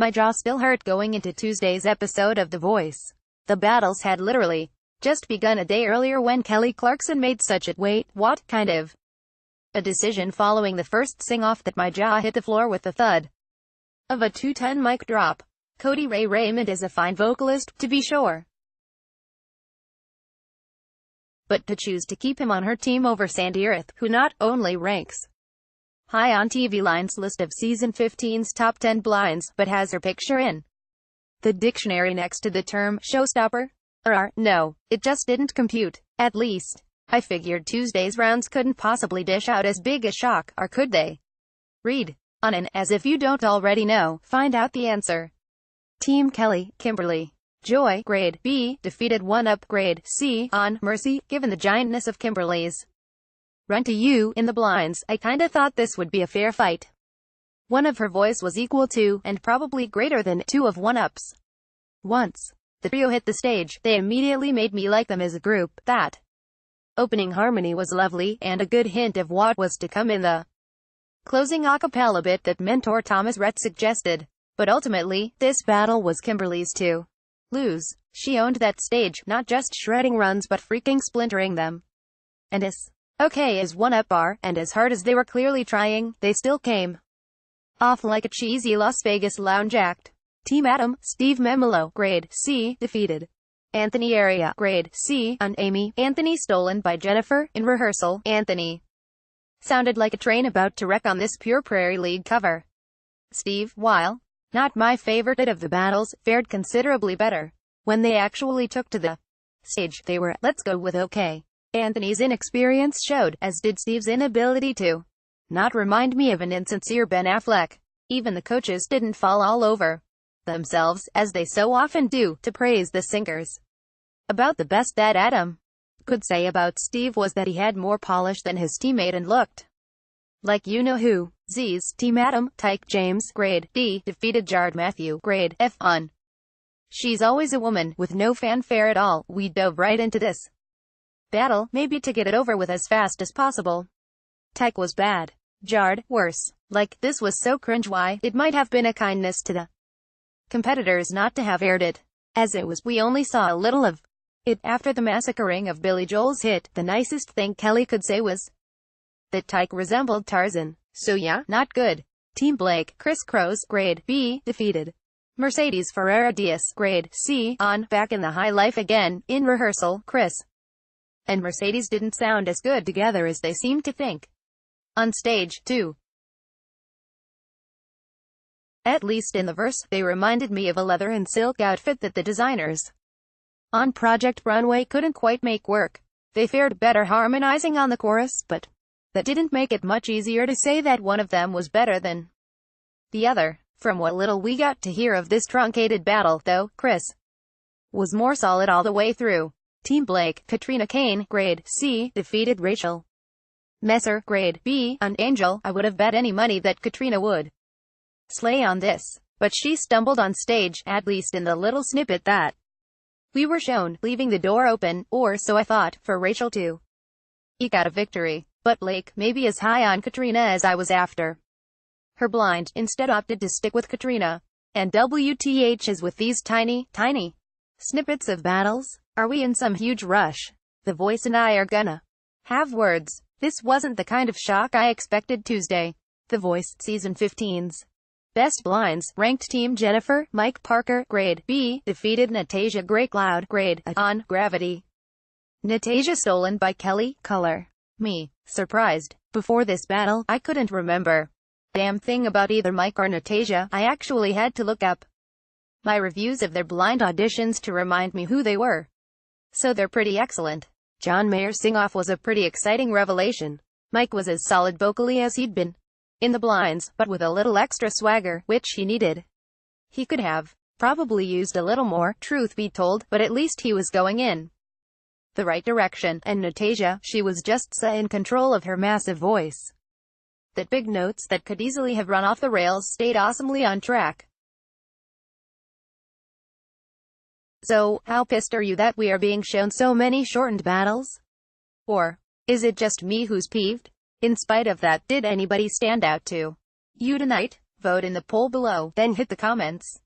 My jaw still hurt going into Tuesday's episode of The Voice. The battles had literally just begun a day earlier when Kelly Clarkson made such a wait, what kind of a decision following the first sing-off that my jaw hit the floor with the thud of a 2-ton mic drop. Cody Ray Raymond is a fine vocalist, to be sure, but to choose to keep him on her team over Sandy Earth, who not only ranks high on TV Line's list of season 15's top 10 blinds, but has her picture in the dictionary next to the term showstopper? No, it just didn't compute. At least, I figured Tuesday's rounds couldn't possibly dish out as big a shock, or could they? Read on, and as if you don't already know, find out the answer. Team Kelly, Kimberly Joy, grade B, defeated 1UP, grade C, on Mercy. Given the giantness of Kimberly's run to you in the blinds, I kinda thought this would be a fair fight. One of her voice was equal to, and probably greater than, 2 of 1UP's. Once the trio hit the stage, they immediately made me like them as a group. That opening harmony was lovely, and a good hint of what was to come in the closing a cappella bit that mentor Thomas Rhett suggested. But ultimately, this battle was Kimberly's to lose. She owned that stage, not just shredding runs but freaking splintering them. And as okay as 1UP are, and as hard as they were clearly trying, they still came off like a cheesy Las Vegas lounge act. Team Adam, Steve Memolo, grade C, defeated Anthony Area, grade C, on Amy. Anthony stolen by Jennifer. In rehearsal, Anthony sounded like a train about to wreck on this Pure Prairie League cover. Steve, while not my favorite of the battles, fared considerably better. When they actually took to the stage, they were, let's go with okay. Anthony's inexperience showed, as did Steve's inability to not remind me of an insincere Ben Affleck. Even the coaches didn't fall all over themselves, as they so often do, to praise the singers. About the best that Adam could say about Steve was that he had more polish than his teammate and looked like you-know-who. Z's Team Adam, Tyke James, grade D, defeated Jard Matthew, grade F, on She's Always a Woman. With no fanfare at all, we dove right into this battle, maybe to get it over with as fast as possible. Tyke was bad. Jard, worse. Like, this was so cringe. Why, it might have been a kindness to the competitors not to have aired it. As it was, we only saw a little of it. After the massacring of Billy Joel's hit, the nicest thing Kelly could say was that Tyke resembled Tarzan. So yeah, not good. Team Blake, Chris Crows, grade B, defeated Mercedes Ferreira Diaz, grade C, on Back in the High Life again. In rehearsal, Chris and Mercedes didn't sound as good together as they seemed to think. On stage, too. At least in the verse, they reminded me of a leather and silk outfit that the designers on Project Runway couldn't quite make work. They fared better harmonizing on the chorus, but that didn't make it much easier to say that one of them was better than the other. From what little we got to hear of this truncated battle, though, Chris was more solid all the way through. Team Blake, Katrina Kane, grade C, defeated Rachel Messer, grade B, on Angel. I would have bet any money that Katrina would slay on this, but she stumbled on stage, at least in the little snippet that we were shown, leaving the door open, or so I thought, for Rachel to eke out a victory. But Blake, maybe as high on Katrina as I was after her blind, instead opted to stick with Katrina. And WTH is with these tiny snippets of battles? Are we in some huge rush? The Voice and I are gonna have words. This wasn't the kind of shock I expected Tuesday. The Voice, Season 15's Best Blinds, ranked Team Jennifer, Mike Parker, grade B, defeated Natasha Gray Cloud, grade A, on Gravity. Natasha stolen by Kelly, color. Me, surprised. Before this battle, I couldn't remember a damn thing about either Mike or Natasha. I actually had to look up my reviews of their blind auditions to remind me who they were. So they're pretty excellent. John Mayer's sing-off was a pretty exciting revelation. Mike was as solid vocally as he'd been in the blinds, but with a little extra swagger, which he needed. He could have probably used a little more, truth be told, but at least he was going in the right direction. And Natasha, she was just so in control of her massive voice that big notes that could easily have run off the rails stayed awesomely on track. So, how pissed are you that we are being shown so many shortened battles? Or is it just me who's peeved? In spite of that, did anybody stand out to you tonight? Vote in the poll below, then hit the comments.